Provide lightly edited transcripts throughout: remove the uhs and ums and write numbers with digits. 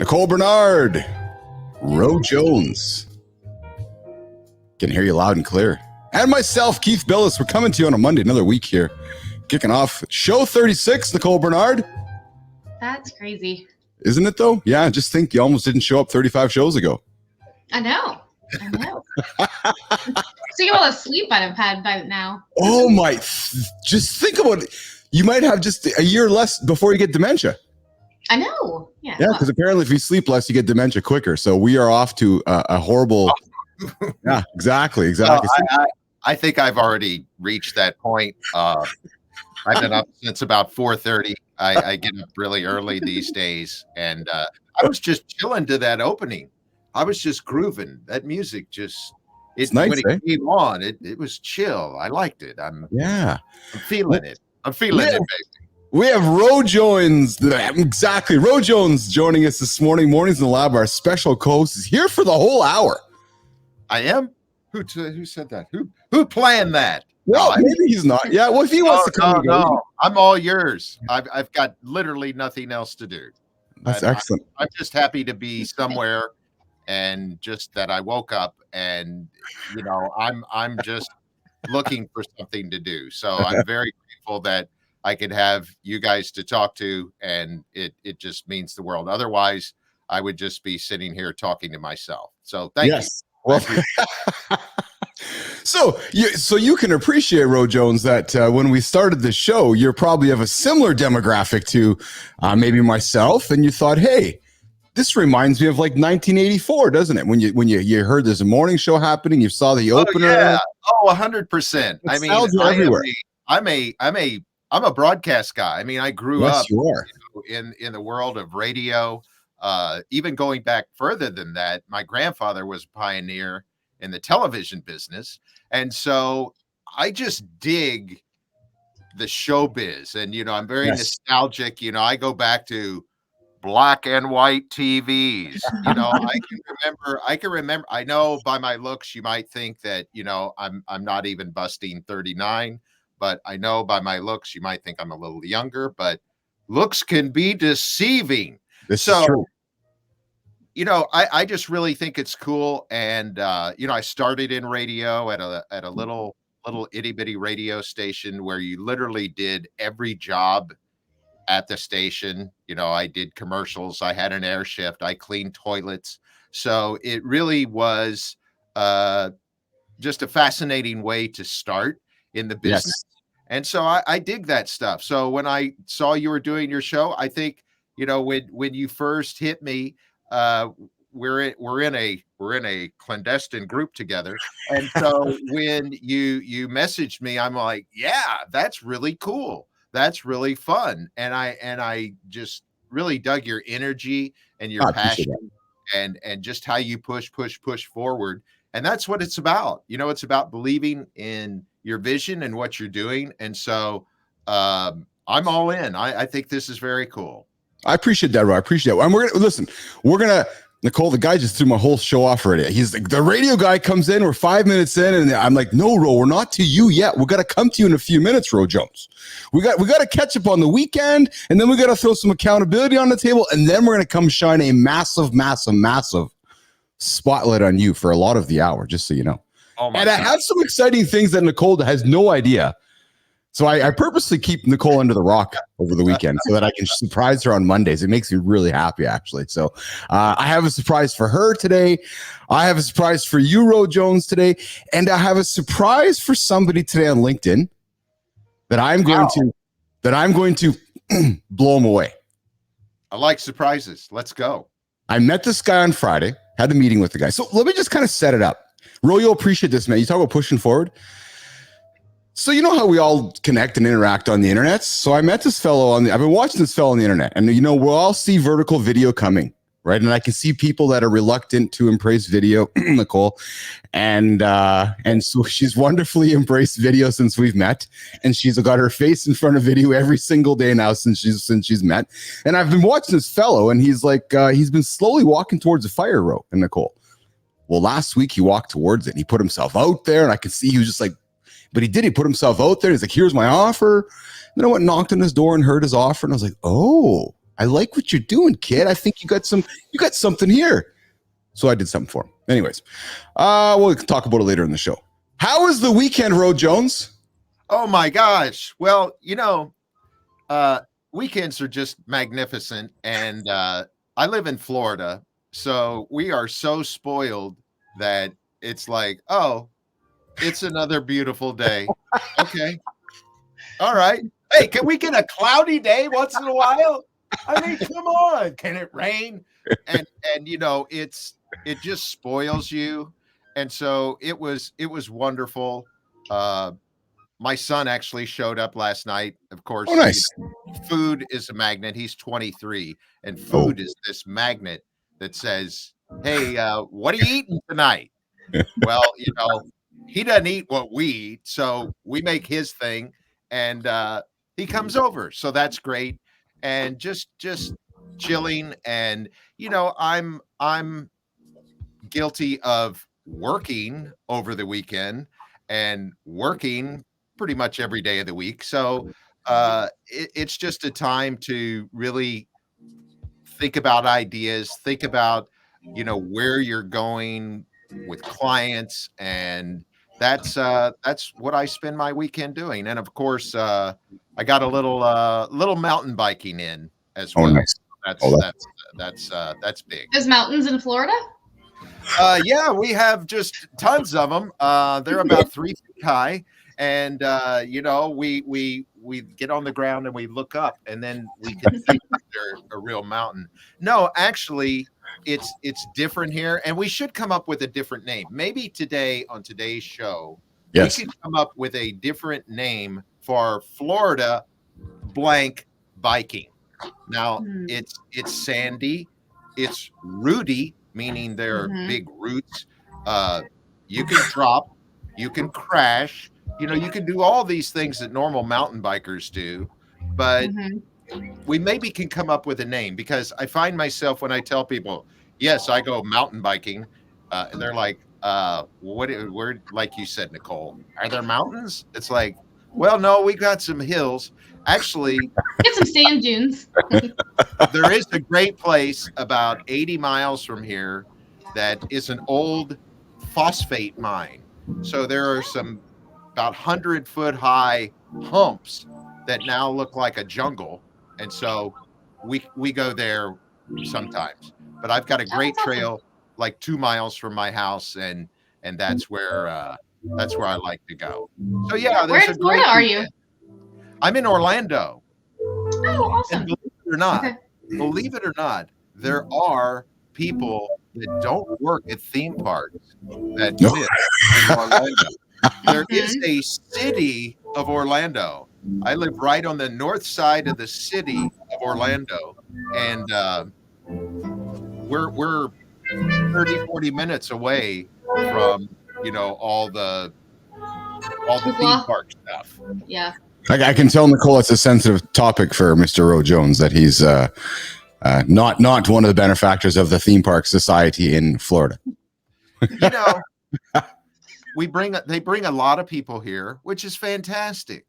Nicole Bernard, Rowe Jones. Can hear you loud and clear. And myself, Keith Bilous. We're coming to you on a Monday, another week here. Kicking off show 36, Nicole Bernard. That's crazy. Isn't it though? Yeah, just think you almost didn't show up 35 shows ago. I know. See all the sleep I'd have had by now. Oh my, just think about it. You might have just a year less before you get dementia. I know. Yeah, because apparently if you sleep less, you get dementia quicker. So we are off to a horrible. Yeah, exactly. I think I've already reached that point. I've been up since about 4:30. I get up really early these days, and I was just chilling to that opening. I was just grooving. That music just nice, when it came on, it was chill. I liked it. I'm feeling it. I'm feeling it, baby. We have Roe Jones. Exactly. Roe Jones joining us this morning. Mornings in the Lab. Our special co-host is here for the whole hour. I am? Who said that? Who planned that? Well, maybe he's not. Yeah, well, if he wants to come. No, I'm all yours. I've got literally nothing else to do. That's excellent. I'm just happy to be somewhere, and just that I woke up and, I'm just looking for something to do. So I'm very grateful that I could have you guys to talk to, and it just means the world. Otherwise, I would just be sitting here talking to myself. So thank you. Well, so you can appreciate, Roe Jones, that when we started the show, you're probably of a similar demographic to maybe myself, and you thought, hey, this reminds me of like 1984, doesn't it? When you heard there's a morning show happening, you saw the opener. Yeah. 100%. I mean, I'm a broadcast guy. I mean, I grew up in the world of radio. Even going back further than that, my grandfather was a pioneer in the television business. And so I just dig the showbiz. And, I'm very nostalgic. I go back to black and white TVs. I can remember, I know by my looks, you might think that, I'm not even busting 39, but I know by my looks, you might think I'm a little younger, but looks can be deceiving. This is true. I just really think it's cool. And, I started in radio at a little itty bitty radio station where you literally did every job at the station. I did commercials. I had an air shift. I cleaned toilets. So it really was just a fascinating way to start in the business. Yes. And so I dig that stuff. So when I saw you were doing your show, I think, when you first hit me, we're in a clandestine group together, and so when you messaged me, I'm like, yeah, that's really cool, that's really fun, and I just really dug your energy and your passion and just how you push forward, and that's what it's about. It's about believing in your vision and what you're doing, and so I'm all in. I think this is very cool. I appreciate that, Roy. I appreciate that. And we're gonna Nicole, the guy just threw my whole show off already. He's like, the radio guy comes in, we're 5 minutes in, and I'm like, no, Ro, we're not to you yet. We got to come to you in a few minutes, Roe Jones. We got to catch up on the weekend, and then we got to throw some accountability on the table, and then we're going to come shine a massive spotlight on you for a lot of the hour, just so you know. And God. I have some exciting things that Nicole has no idea. So I purposely keep Nicole under the rock over the weekend so that I can surprise her on Mondays. It makes me really happy, actually. So I have a surprise for her today. I have a surprise for you, Roe Jones, today. And I have a surprise for somebody today on LinkedIn that I'm going to blow them away. I like surprises. Let's go. I met this guy on Friday, had a meeting with the guy. So let me just kind of set it up. Roe, you'll appreciate this, man. You talk about pushing forward. So you know how we all connect and interact on the internet. So I met this fellow I've been watching this fellow on the internet, and we'll all see vertical video coming, right? And I can see people that are reluctant to embrace video, Nicole, and so she's wonderfully embraced video since we've met, and she's got her face in front of video every single day now since she's met. And I've been watching this fellow, and he's like he's been slowly walking towards a fire rope, and Nicole. Well, last week he walked towards it, and he put himself out there, and I could see he was just like. But he put himself out there. He's like, here's my offer. Then I went and knocked on his door and heard his offer. And I was like, oh, I like what you're doing, kid. I think you got something here. So I did something for him. Anyways, we'll talk about it later in the show. How was the weekend, Roe Jones? Oh my gosh. Well, weekends are just magnificent. And I live in Florida, so we are so spoiled that it's like, oh, it's another beautiful day. Okay. All right. Hey, can we get a cloudy day once in a while? I mean, come on. Can it rain? And it just spoils you. And so it was wonderful. My son actually showed up last night. Of course, Oh, nice. Food is a magnet. He's 23, and food is this magnet that says, "Hey, what are you eating tonight?" Well, he doesn't eat what we eat, so we make his thing, and he comes over, so that's great. And just chilling, and I'm guilty of working over the weekend and working pretty much every day of the week. So it's just a time to really think about ideas, think about where you're going with clients, and that's what I spend my weekend doing. And of course, I got a little mountain biking in as Oh, well. nice. That's big. There's mountains in Florida? Yeah, we have just tons of them. They're about 3 feet high, and we get on the ground and we look up, and then we can see that they're a real mountain. No, actually, it's different here, and we should come up with a different name. Maybe today on today's show, Yes. we can come up with a different name for Florida blank biking. Now it's sandy, it's rooty, meaning they're big roots. You can drop, you can crash, you can do all these things that normal mountain bikers do, but we maybe can come up with a name, because I find myself when I tell people, yes, I go mountain biking, and they're like, where, like you said, Nicole, are there mountains? It's like, well, no, we got some hills. Actually, Get some sand dunes. there is a great place about 80 miles from here that is an old phosphate mine. So there are some about 100-foot high humps that now look like a jungle. And so we go there sometimes. But I've got a great trail like 2 miles from my house, and that's where I like to go. So yeah, Where in Florida are you? I'm in Orlando. Oh, awesome. And believe it or not, there are people that don't work at theme parks that live in Orlando. There is a city of Orlando. I live right on the north side of the city of Orlando, and we're 30-40 minutes away from all the theme park stuff. Yeah. I can tell Nicole it's a sensitive topic for Mr. Rowe Jones, that he's not one of the benefactors of the theme park society in Florida. They bring a lot of people here, which is fantastic.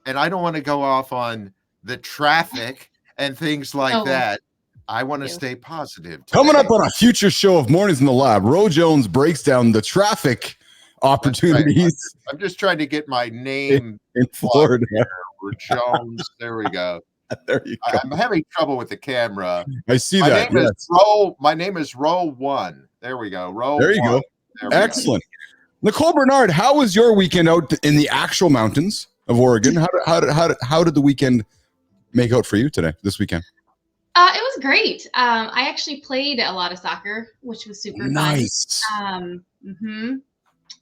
And I don't want to go off on the traffic and things like that. I want to stay positive today. Coming up on a future show of Mornings in the Lab, Rowe Jones breaks down the traffic opportunities. Right. I'm just trying to get my name in Florida. Rowe Jones. There we go. There you go. I'm having trouble with the camera. I see that. My name is Rowe 1. There we go. Rowe. There you go. Excellent. Nicole Bernard, how was your weekend out in the actual mountains of Oregon? How did the weekend make out for you this weekend? It was great. I actually played a lot of soccer, which was super nice. Fun.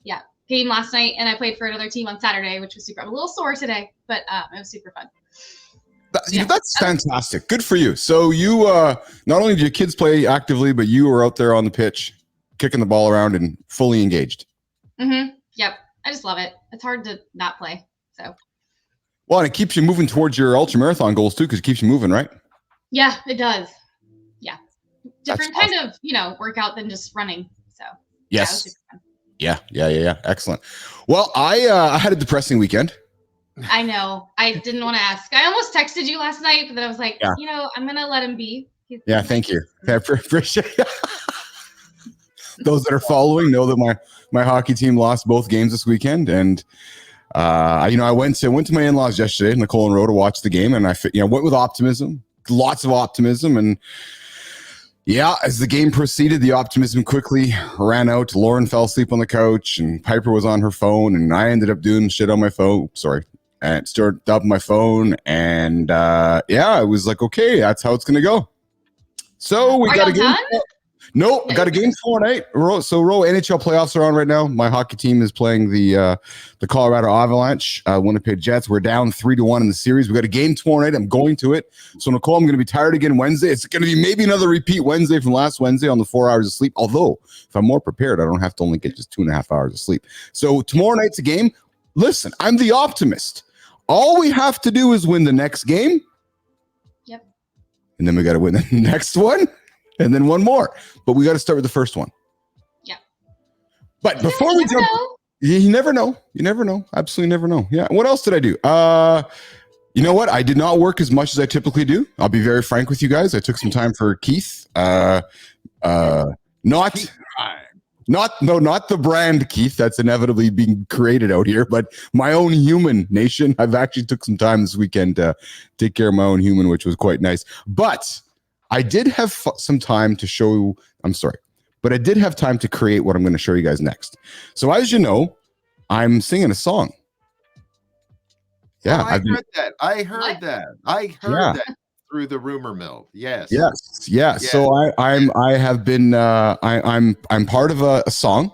Yeah, game last night, and I played for another team on Saturday, which was super. I'm a little sore today, but it was super fun. That's fantastic. Good for you. So you not only did your kids play actively, but you were out there on the pitch, kicking the ball around and fully engaged. Yep. I just love it. It's hard to not play. So. Well, and it keeps you moving towards your ultra marathon goals too, because it keeps you moving, right? Yeah, it does. Yeah. Different kind of, workout than just running. So. Yes. Yeah. Excellent. Well, I had a depressing weekend. I know. I didn't want to ask. I almost texted you last night, but then I was like, Yeah. I'm going to let him be. Yeah, thank you. I appreciate it. Those that are following know that my hockey team lost both games this weekend, and I went to my in-laws yesterday, Nicole and Roe, to watch the game, and I went with optimism, lots of optimism, and yeah, as the game proceeded, the optimism quickly ran out. Lauren fell asleep on the couch, and Piper was on her phone, and I ended up doing shit on my phone. Sorry. And started up my phone, and it was like, okay, that's how it's gonna go. So we got a game. Nope, got a game tomorrow night. So NHL playoffs are on right now. My hockey team is playing the Colorado Avalanche, Winnipeg Jets. We're down 3-1 in the series. We got a game tomorrow night. I'm going to it. So Nicole, I'm going to be tired again Wednesday. It's going to be maybe another repeat Wednesday from last Wednesday on the 4 hours of sleep. Although if I'm more prepared, I don't have to only get just 2.5 hours of sleep. So tomorrow night's a game. Listen, I'm the optimist. All we have to do is win the next game. Yep. And then we got to win the next one. And then one more, but we got to start with the first one. Yeah. But before we jump, you never know. You never know. Absolutely never know. Yeah. What else did I do? You know what? I did not work as much as I typically do. I'll be very frank with you guys. I took some time for Keith. Not the brand Keith that's inevitably being created out here, but my own human nation. I've actually took some time this weekend to take care of my own human, which was quite nice. But I did have some time to show. But I did have time to create what I'm going to show you guys next. So as you know, I'm singing a song. Yeah, I heard that through the rumor mill. Yes. So I'm part of a song,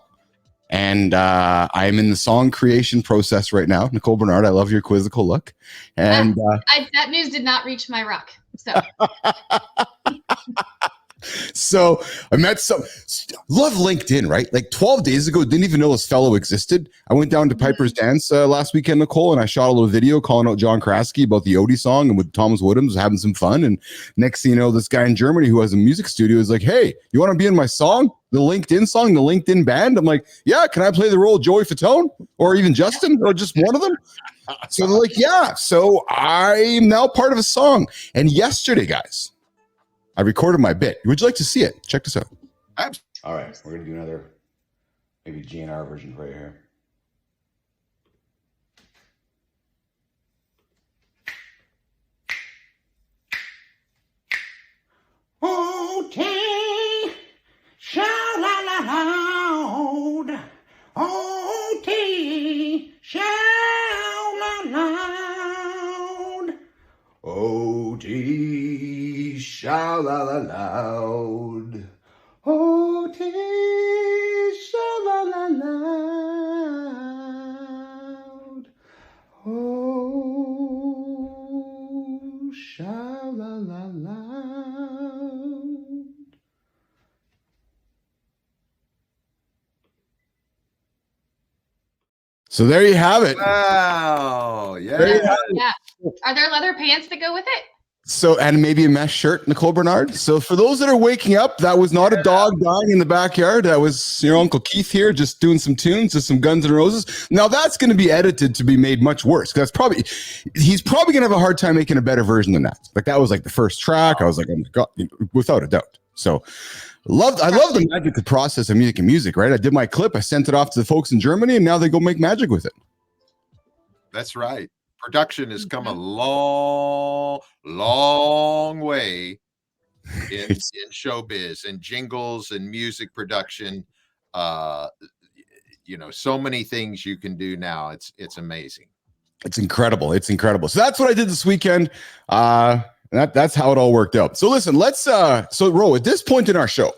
and I'm in the song creation process right now. Nicole Bernard, I love your quizzical look, and that news did not reach my rock. So. So I met love LinkedIn, right? Like 12 days ago, didn't even know this fellow existed. I went down to Piper's Dance last weekend, Nicole, and I shot a little video calling out John Kraske about the Odie song, and with Thomas Woodhams having some fun. And next thing you know, this guy in Germany who has a music studio is like, hey, you want to be in my song? The LinkedIn song, the LinkedIn band? I'm like, yeah, can I play the role of Joey Fatone or even Justin or just one of them? So they're like, yeah. So I'm now part of a song. And yesterday, guys, I recorded my bit. Would you like to see it? Check this out. All right, we're going to do another maybe GNR version right here. O-T, sha-la-la-loud. O-T, sha-la-loud. O-T, sha-la-la-loud. O-T, sha-la-la-loud. Oh, sha-la-la-loud. So there you have it. Wow. Yeah. Are there leather pants that go with it? So, and maybe a mesh shirt, Nicole Bernard. So for those that are waking up, that was not a dog dying in the backyard. That was your Uncle Keith here just doing some tunes, just some Guns N' Roses. Now that's going to be edited to be made much worse. He's probably going to have a hard time making a better version than that. Like that was like the first track. I was like, oh my God, without a doubt. So I love the magic, the process of music, right? I did my clip. I sent it off to the folks in Germany, and now they go make magic with it. That's right. Production has come a long way in showbiz and jingles and music production. So many things you can do now. It's amazing. It's incredible. So that's what I did this weekend. That's how it all worked out. So listen, let's Ro, at this point in our show,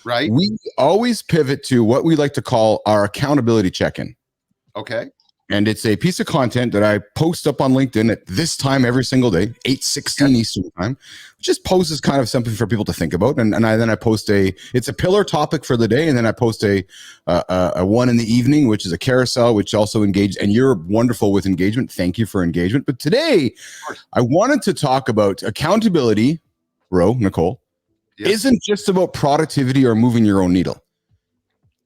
right, we always pivot to what we like to call our accountability check-in. Okay. And it's a piece of content that I post up on LinkedIn at this time every single day, 8:16 Eastern time. Just post as kind of something for people to think about. And then I post it's a pillar topic for the day. And then I post a one in the evening, which is a carousel, which also engages. And you're wonderful with engagement. Thank you for engagement. But today I wanted to talk about accountability. Nicole, isn't just about productivity or moving your own needle.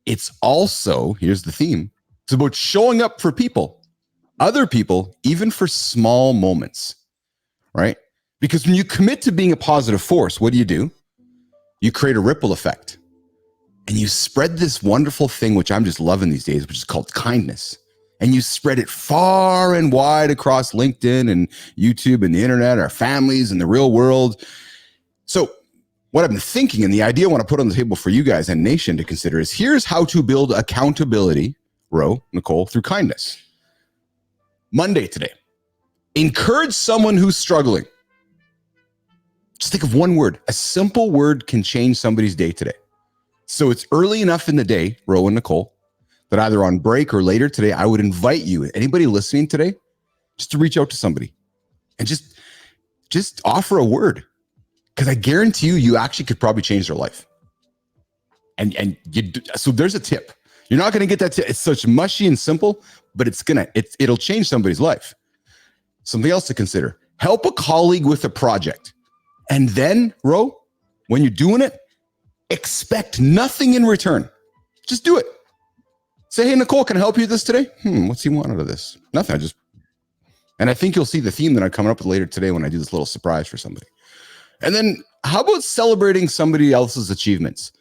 It's also, here's the theme. It's about showing up for people other people, even for small moments, right? Because when you commit to being a positive force, what do? You create a ripple effect. And you spread this wonderful thing, which I'm just loving these days, which is called kindness. And you spread it far and wide across LinkedIn and YouTube and the internet, our families and the real world. So what I've been thinking, and the idea I want to put on the table for you guys and nation to consider, is here's how to build accountability, Roe, Nicole, through kindness. Monday today, encourage someone who's struggling. Just think of one word. A simple word can change somebody's day today. So it's early enough in the day, Roe and Nicole, that either on break or later today, I would invite you, anybody listening today, just to reach out to somebody and just offer a word. Because I guarantee you actually could probably change their life. So there's a tip. You're not going to get that tip. It's such mushy and simple, but it'll change somebody's life. Something else to consider. Help a colleague with a project. And then, Roe, when you're doing it, expect nothing in return. Just do it. Say, hey, Nicole, can I help you with this today? What's he want out of this? Nothing. And I think you'll see the theme that I'm coming up with later today when I do this little surprise for somebody. And then how about celebrating somebody else's achievements?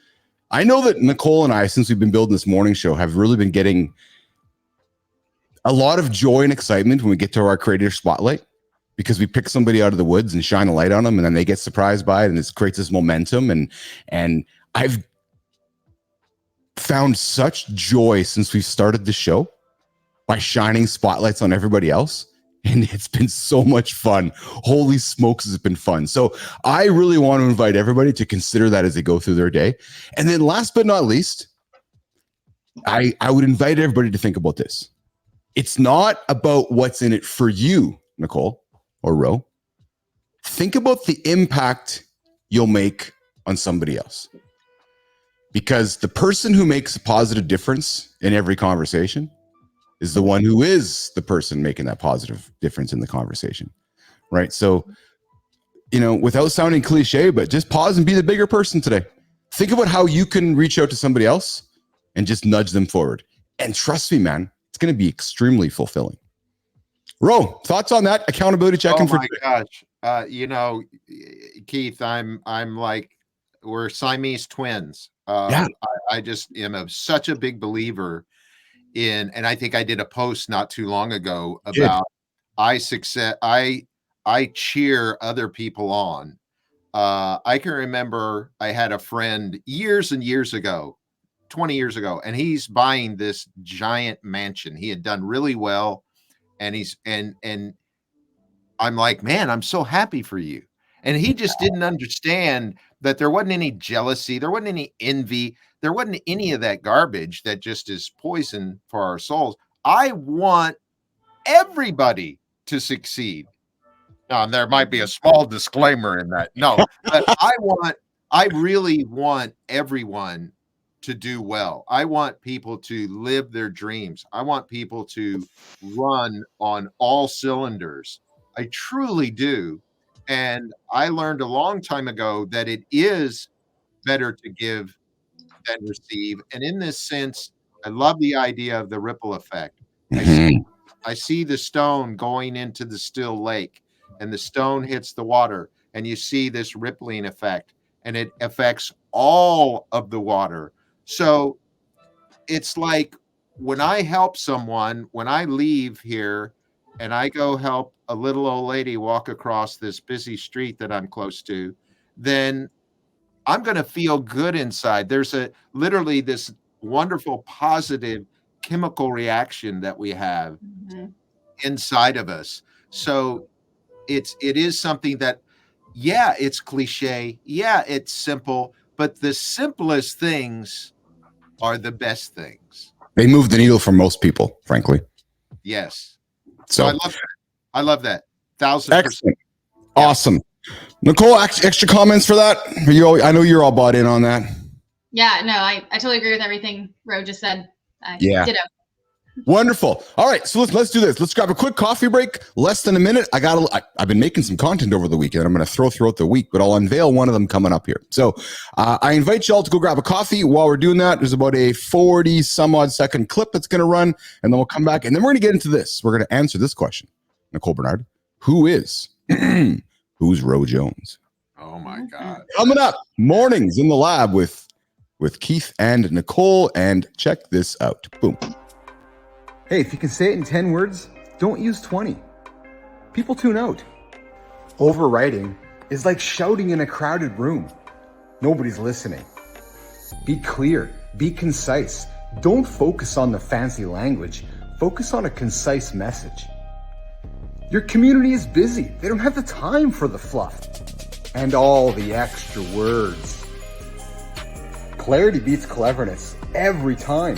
I know that Nicole and I, since we've been building this morning show, have really been getting a lot of joy and excitement when we get to our creator spotlight, because we pick somebody out of the woods and shine a light on them, and then they get surprised by it, and it creates this momentum. And I've found such joy since we've started the show by shining spotlights on everybody else. And it's been so much fun. Holy smokes, it's been fun. So I really want to invite everybody to consider that as they go through their day. And then last but not least, I would invite everybody to think about this. It's not about what's in it for you, Nicole or Roe. Think about the impact you'll make on somebody else. Because the person who makes a positive difference in every conversation is the one who is the person making that positive difference in the conversation, right? So, without sounding cliche, but just pause and be the bigger person today. Think about how you can reach out to somebody else and just nudge them forward. And trust me, man, it's going to be extremely fulfilling. Roe, thoughts on that accountability check-in? Oh my gosh. Keith, I'm like, we're Siamese twins. Yeah. I just am such a big believer in, and I think I did a post not too long ago about I cheer other people on. I can remember I had a friend years and years ago, 20 years ago, and he's buying this giant mansion. He had done really well, and and I'm like, man, I'm so happy for you. And he just didn't understand that there wasn't any jealousy, there wasn't any envy, there wasn't any of that garbage that just is poison for our souls. I want everybody to succeed. Now, there might be a small disclaimer in that. No, but I really want everyone to do well. I want people to live their dreams. I want people to run on all cylinders. I truly do. And I learned a long time ago that it is better to give than receive. And in this sense, I love the idea of the ripple effect. I see the stone going into the still lake, and the stone hits the water, and you see this rippling effect, and it affects all of the water. So it's like when I help someone, when I leave here and I go help a little old lady walk across this busy street that I'm close to, then I'm going to feel good inside. There's literally this wonderful positive chemical reaction that we have inside of us. So it is something that, yeah, it's cliche. Yeah, it's simple, but the simplest things are the best things. They move the needle for most people, frankly. Yes. So I love that. I love that. 1,000%. Excellent. Awesome. Nicole, extra comments for that? I know you're all bought in on that. Yeah, no, I totally agree with everything Roe just said. Yeah. Ditto. Wonderful. All right, so let's do this. Let's grab a quick coffee break. Less than a minute. I've been making some content over the weekend. I'm going to throw throughout the week, but I'll unveil one of them coming up here. So I invite y'all to go grab a coffee. While we're doing that, there's about a 40 some odd second clip that's going to run, and then we'll come back, and then we're going to get into this. We're going to answer this question, Nicole Bernard. Who's Roe Jones? Oh my God! Coming up, mornings in the lab with Keith and Nicole, and check this out. Boom. Hey, if you can say it in 10 words, don't use 20. People tune out. Overwriting is like shouting in a crowded room. Nobody's listening. Be clear, be concise. Don't focus on the fancy language. Focus on a concise message. Your community is busy. They don't have the time for the fluff and all the extra words. Clarity beats cleverness every time.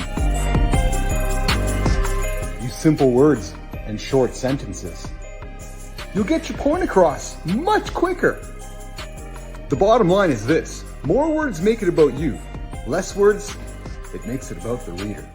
Use simple words and short sentences. You'll get your point across much quicker. The bottom line is this: more words make it about you. Less words, it makes it about the reader.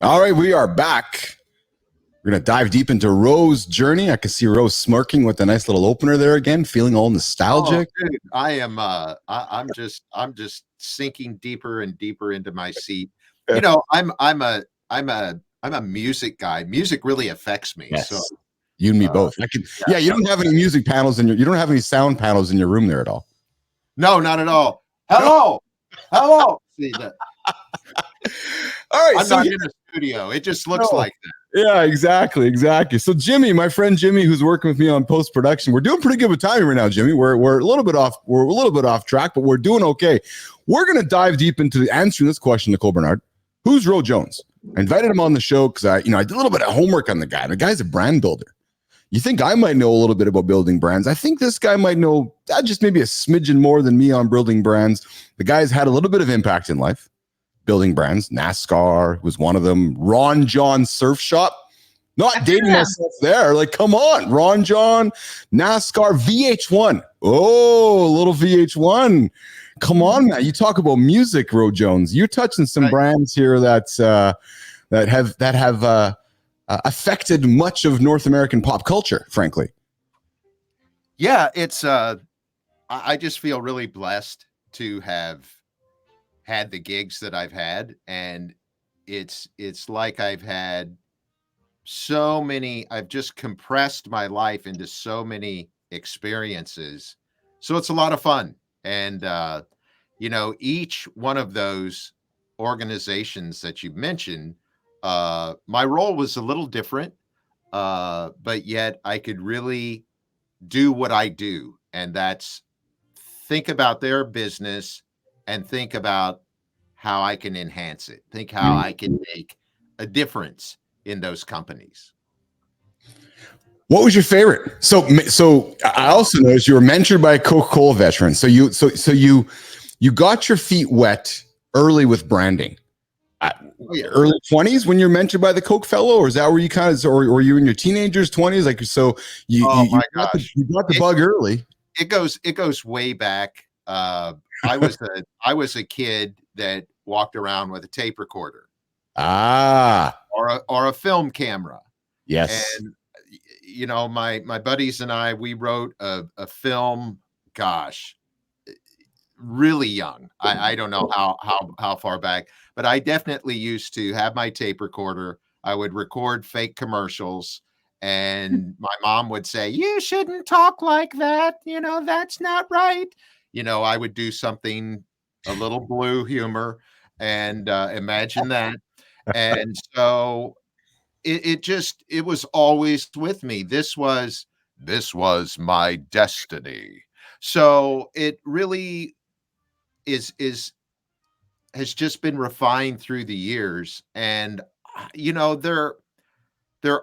All right, we are back. We're going to dive deep into Roe's journey. I can see Roe smirking with a nice little opener there again, feeling all nostalgic. Oh, dude, I am I'm just sinking deeper and deeper into my seat. You know, I'm a music guy. Music really affects me. Yes. So You and me both. Yeah, you don't have any music panels you don't have any sound panels in your room there at all. no, not at all. Hello. See that? All right, I'm so not in a studio. It just looks No. like that. yeah, exactly. So Jimmy, my friend Jimmy, who's working with me on post production, we're doing pretty good with timing right now, Jimmy. We're a little bit off track, but we're doing okay. We're gonna dive deep into answering this question, Nicole Bernard. Who's Roe Jones? I invited him on the show because I did a little bit of homework on the guy. The guy's a brand builder. You think I might know a little bit about building brands? I think this guy might know just maybe a smidgen more than me on building brands. The guy's had a little bit of impact in life. Building brands, NASCAR was one of them. Ron Jon Surf Shop, not dating myself there. Like, come on, Ron Jon, NASCAR, VH1. Oh, a little VH1. Come on, man. You talk about music, Roe Jones. You're touching some brands here that have affected much of North American pop culture, frankly. Yeah, it's I just feel really blessed to have had the gigs that I've had, and it's like I've had so many. I've just compressed my life into so many experiences, so it's a lot of fun. And each one of those organizations that you mentioned, my role was a little different, but yet I could really do what I do, and that's think about their business and think about how I can enhance it. Think how I can make a difference in those companies. What was your favorite? So I also noticed you were mentored by a Coca-Cola veteran. So you got your feet wet early with branding. Early 20s when you're mentored by the Coke fellow, or is that where you kind of, or you in your teenagers 20s? Like, so you got the bug early. It goes way back. I was a kid that walked around with a tape recorder, or a film camera. Yes, and my buddies and I, we wrote a film. Gosh, really young. I don't know how far back, but I definitely used to have my tape recorder. I would record fake commercials, and my mom would say, "You shouldn't talk like that. That's not right." I would do something a little blue humor, and imagine that. And so it was always with me. This was my destiny. So it really is has just been refined through the years, and they're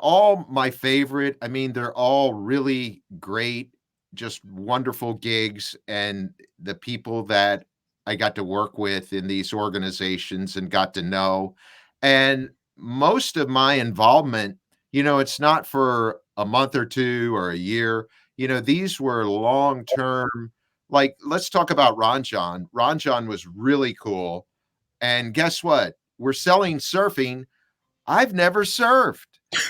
all my favorite. I mean, they're all really great, just wonderful gigs, and the people that I got to work with in these organizations and got to know. And most of my involvement, it's not for a month or two or a year. These were long term. Like, let's talk about Ron Jon. Ron Jon was really cool. And guess what? We're selling surfing. I've never surfed.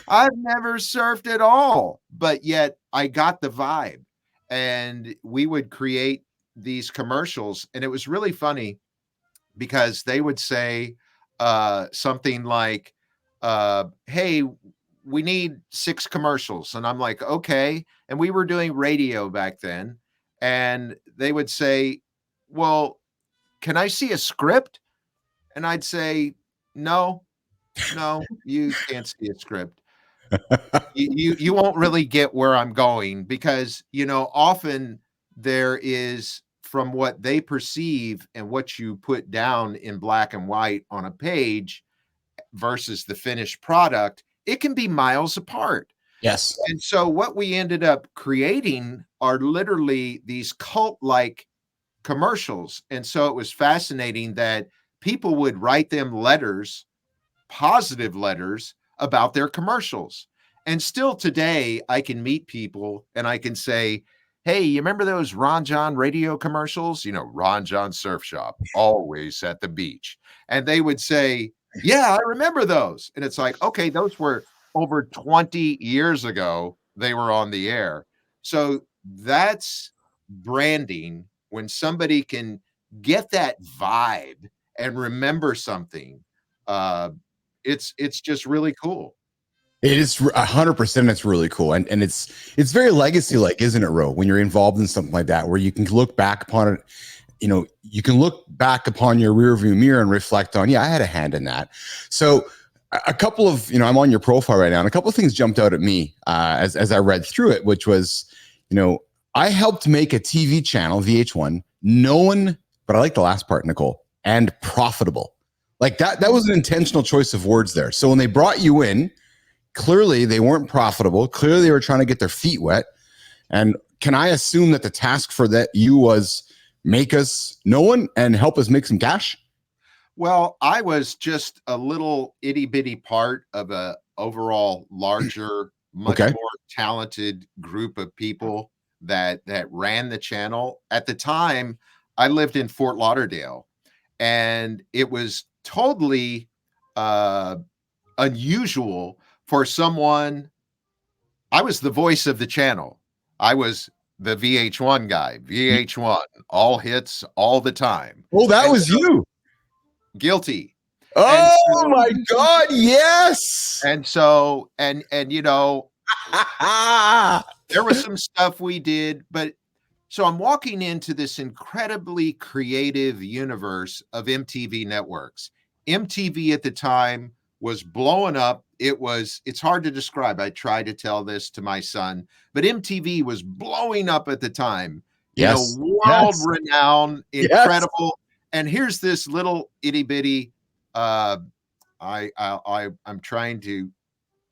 I've never surfed at all, but yet I got the vibe. And we would create these commercials, and it was really funny because they would say something like, hey, we need 6 commercials. And I'm like, okay. And we were doing radio back then. And they would say, well, can I see a script? And I'd say, no, no, you can't see a script. You won't really get where I'm going because, often there is, from what they perceive and what you put down in black and white on a page versus the finished product, it can be miles apart. Yes. And so what we ended up creating are literally these cult-like commercials. And so it was fascinating that people would write them letters, positive letters about their commercials. And still today, I can meet people and I can say, hey, you remember those Ron Jon radio commercials? Ron Jon Surf Shop, always at the beach. And they would say, yeah, I remember those. And it's like, okay, those were over 20 years ago. They were on the air. So that's branding, when somebody can get that vibe and remember something. It's just really cool. It is 100%. It's really cool. And it's very legacy like, isn't it, Roe? When you're involved in something like that, where you can look back upon it, you can look back upon your rearview mirror and reflect on, yeah, I had a hand in that. So a couple of, I'm on your profile right now, and a couple of things jumped out at me as I read through it, which was, I helped make a TV channel, VH1, known, but I like the last part, Nicole, and profitable. Like that was an intentional choice of words there. So when they brought you in, clearly they weren't profitable. Clearly they were trying to get their feet wet. And can I assume that the task for that you was make us known and help us make some cash? Well, I was just a little itty bitty part of a overall larger, much more talented group of people that ran the channel. At the time, I lived in Fort Lauderdale, and it was totally unusual for someone. I was the voice of the channel. I was the VH1 guy, VH1, all hits all the time. Oh, that was you. Guilty. Oh my God, yes. And so, and there was some stuff we did, but so I'm walking into this incredibly creative universe of MTV networks. MTV at the time was blowing up. It's hard to describe. I try to tell this to my son, but MTV was blowing up at the time. Yes. World renowned, incredible. Yes. And here's this little itty bitty, I'm trying to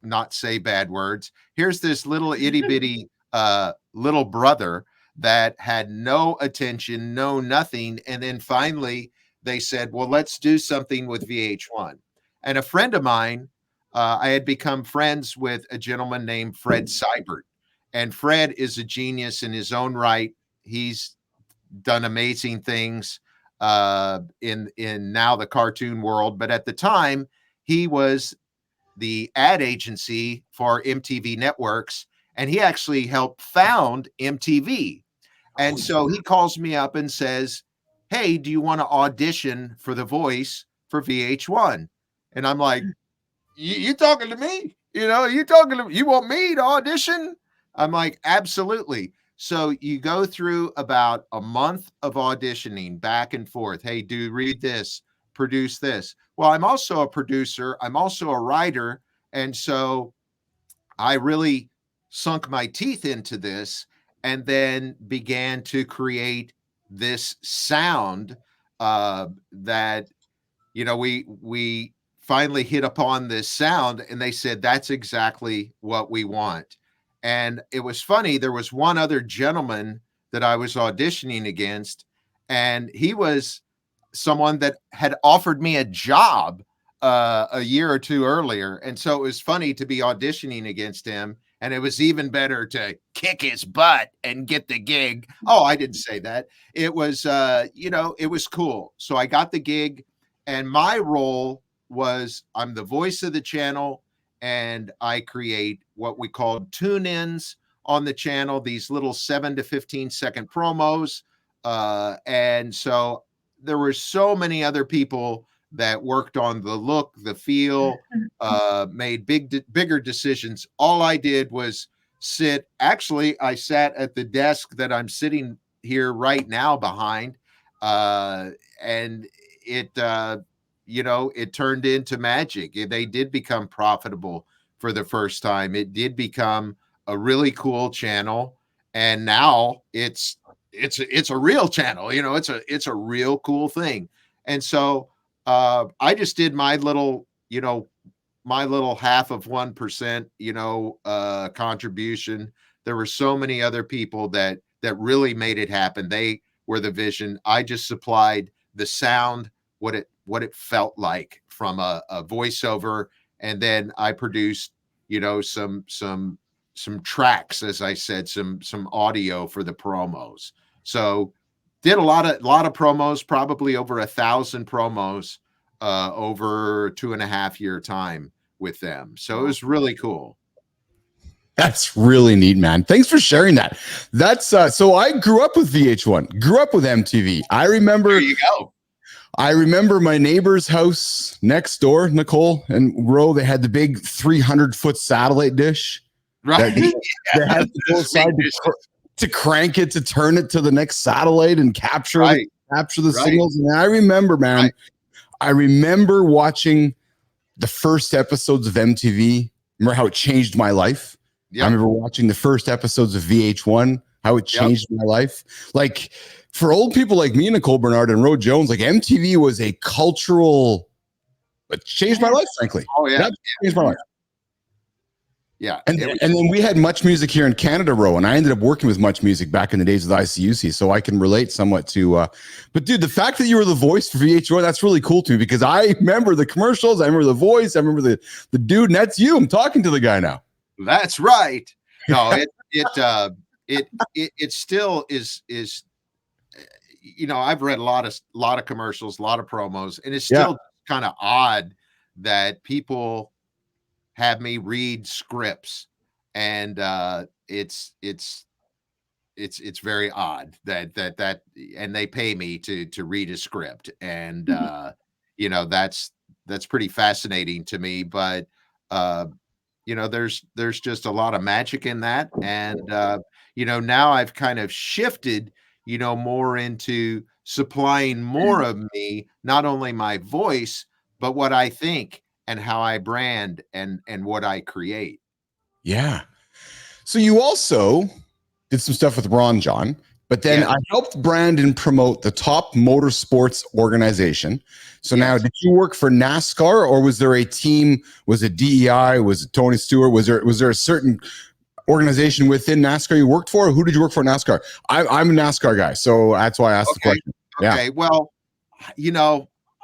not say bad words. Here's this little itty bitty little brother that had no attention, no nothing. And then finally they said, well, let's do something with VH1. And a friend of mine, I had become friends with a gentleman named Fred Seibert. And Fred is a genius in his own right. He's done amazing things in now the cartoon world. But at the time, he was the ad agency for MTV Networks, and he actually helped found MTV. And so he calls me up and says, hey, do you want to audition for the voice for VH1? And I'm like, you talking to me? You want me to audition? I'm like, absolutely. So you go through about a month of auditioning back and forth. Hey, dude, read this, produce this. Well, I'm also a producer. I'm also a writer. And so I really sunk my teeth into this and then began to create this sound that, we finally hit upon this sound, and they said, that's exactly what we want. And it was funny. There was one other gentleman that I was auditioning against, and he was someone that had offered me a job a year or two earlier. And so it was funny to be auditioning against him. And it was even better to kick his butt and get the gig. Oh, I didn't say that. It was, it was cool. So I got the gig, and my role was I'm the voice of the channel, and I create what we call tune-ins on the channel, these little 7 to 15-second promos. And so there were so many other people that worked on the look, the feel, made bigger decisions. All I did was sit. Actually, I sat at the desk that I'm sitting here right now behind, and it, it turned into magic. They did become profitable for the first time. It did become a really cool channel, and now it's a real channel. It's a real cool thing. And so I just did my little half of 1%, contribution. There were so many other people that really made it happen. They were the vision. I just supplied the sound, what it felt like from a voiceover, and then I produced, some tracks, as I said, some audio for the promos. So did a lot of promos, probably over 1,000 promos over 2.5-year time with them. So it was really cool. That's really neat, man. Thanks for sharing that. That's so I grew up with VH1, grew up with MTV. I remember. There you go. I remember my neighbor's house next door, Nicole and Roe. They had the big 300-foot satellite dish. Right. They had to go aside to crank it, to turn it to the next satellite and capture the signals. And I remember, man, I remember watching the first episodes of MTV. Remember how it changed my life? Yep. I remember watching the first episodes of VH1, how it changed my life. Like, for old people like me, Nicole Bernard and Rowe Jones, like MTV was a cultural, it changed my life, frankly. Oh, yeah. That changed my life. Yeah. And then we had Much Music here in Canada, Rowe, and I ended up working with Much Music back in the days of the ICUC, so I can relate somewhat to, but dude, the fact that you were the voice for VH1, that's really cool to me, because I remember the commercials, I remember the voice, I remember the dude, and that's you. I'm talking to the guy now. That's right. No, it still is, I've read a lot of commercials, a lot of promos, and it's still kind of odd that people have me read scripts, and it's very odd that and they pay me to read a script, and that's pretty fascinating to me. But there's just a lot of magic in that, and now I've kind of shifted more into supplying more of me, not only my voice, but what I think and how I brand and what I create. Yeah. So you also did some stuff with Ron Jon, but then I helped brand and promote the top motorsports organization. So now, did you work for NASCAR, or was there a team? Was it DEI? Was it Tony Stewart? Was there a certain organization within NASCAR you worked for? Or who did you work for at NASCAR? I'm a NASCAR guy, so that's why I asked the question. Okay. Yeah. Well,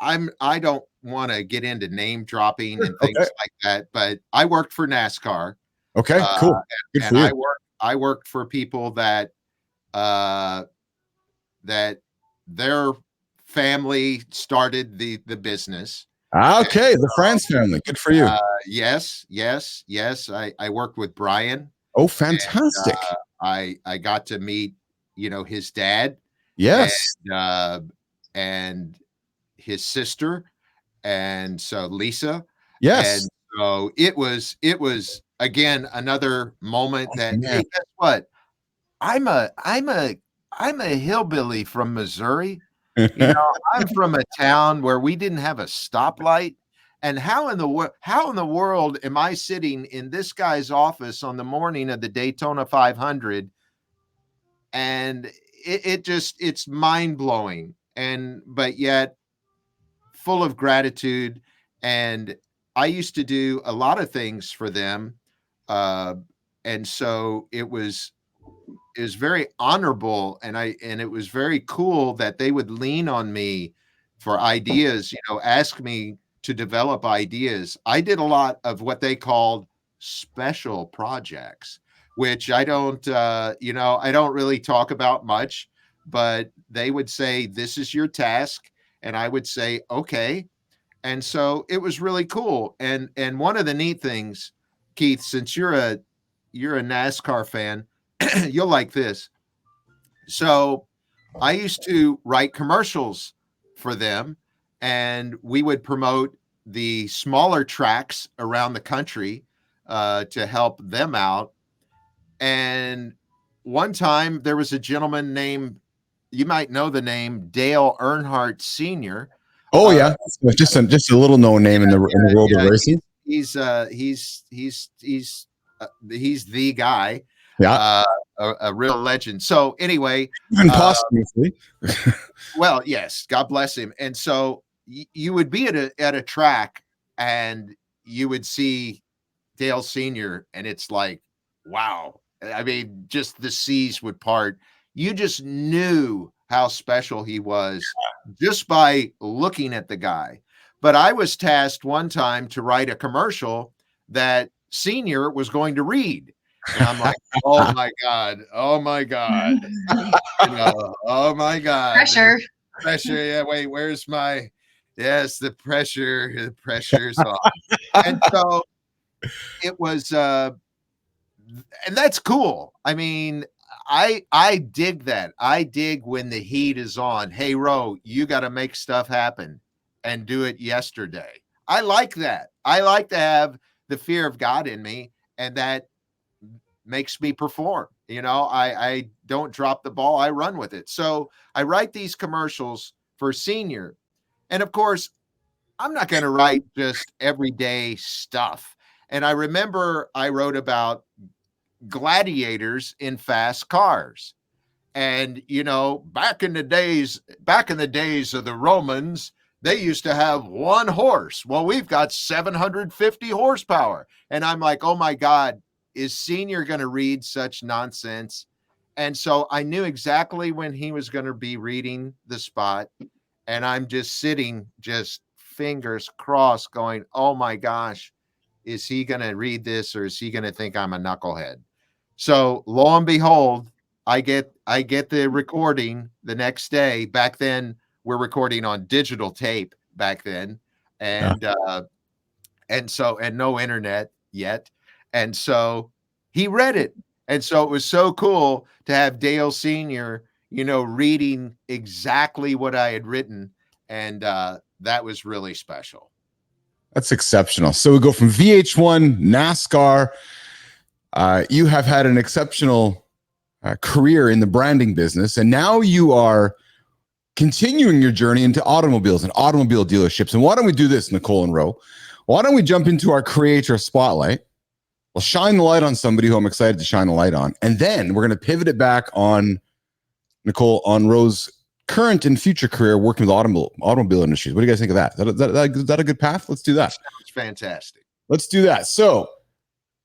I don't want to get into name dropping and things like that, but I worked for NASCAR. Okay, cool. Good for you. I worked for people that their family started the business. Okay, the France family. Good for you. Yes. I worked with Brian. Oh, fantastic. And, I got to meet, his dad. Yes. And his sister. And so Lisa. Yes. And so it was again another moment that, man. hey, guess what? I'm a hillbilly from Missouri. You know, I'm from a town where we didn't have a stoplight. And how in the world am I sitting in this guy's office on the morning of the Daytona 500? And it's mind blowing. And but yet full of gratitude. And I used to do a lot of things for them. Uh, and so it was very honorable, and it was very cool that they would lean on me for ideas, you know, ask me to develop ideas. I did a lot of what they called special projects, which I don't I don't really talk about much, but they would say, this is your task, and I would say, okay. And so it was really cool. And one of the neat things, Keith, since you're a NASCAR fan, you'll like this. So I used to write commercials for them, and we would promote the smaller tracks around the country to help them out. And one time there was a gentleman named, you might know the name, Dale Earnhardt Sr. Oh yeah, just a little known name in the world of racing. He's the guy. Yeah. A real legend. So anyway, Even posthumously. well, yes, God bless him. And so you would be at a track, and you would see Dale Sr., and it's like, wow. I mean, just the seas would part. You just knew how special he was just by looking at the guy. But I was tasked one time to write a commercial that Senior was going to read. And I'm like, oh my God. Oh my God. Oh my God. Pressure. Pressure. Yeah. Wait, where's my, yes, the pressure's on. And so it was, and that's cool. I mean, I dig that. I dig when the heat is on. Hey, Roe, you got to make stuff happen and do it yesterday. I like that. I like to have the fear of God in me, and that makes me perform. I don't drop the ball. I run with it. So I write these commercials for Senior. And of course, I'm not going to write just everyday stuff. And I remember I wrote about gladiators in fast cars. And, back in the days of the Romans, they used to have one horse. Well, we've got 750 horsepower. And I'm like, oh my God, is Senior going to read such nonsense? And so I knew exactly when he was going to be reading the spot. And I'm just sitting, just fingers crossed, going, oh my gosh, is he going to read this, or is he going to think I'm a knucklehead? So lo and behold, I get the recording the next day. Back then, we're recording on digital tape back then. And no internet yet. And so he read it. And so it was so cool to have Dale Sr., reading exactly what I had written. And that was really special. That's exceptional. So we go from VH1, NASCAR. You have had an exceptional career in the branding business, and now you are continuing your journey into automobiles and automobile dealerships. And why don't we do this, Nicole and Roe? Why don't we jump into our creator spotlight? We'll shine the light on somebody who I'm excited to shine a light on. And then we're going to pivot it back on Nicole, on Roe's current and future career working with automobile industries. What do you guys think of that? Is that a good path? Let's do that. Sounds fantastic. Let's do that. So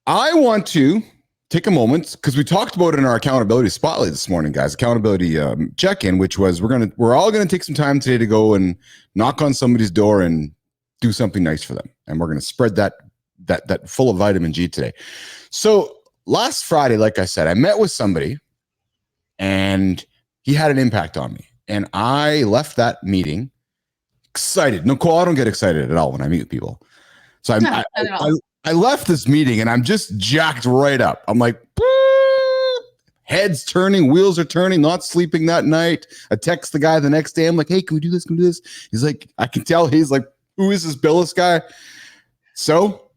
I want to take a moment, because we talked about it in our accountability spotlight this morning, guys, accountability check-in, which was we're all going to take some time today to go and knock on somebody's door and do something nice for them. And we're going to spread that full of vitamin G today. So last Friday, like I said, I met with somebody and he had an impact on me. And I left that meeting excited. Nicole, I don't get excited at all when I meet with people. So I left this meeting and I'm just jacked right up. I'm like, heads turning, wheels are turning, not sleeping that night. I text the guy the next day. I'm like, hey, can we do this? Can we do this? He's like, I can tell he's like, who is this Bilous guy? So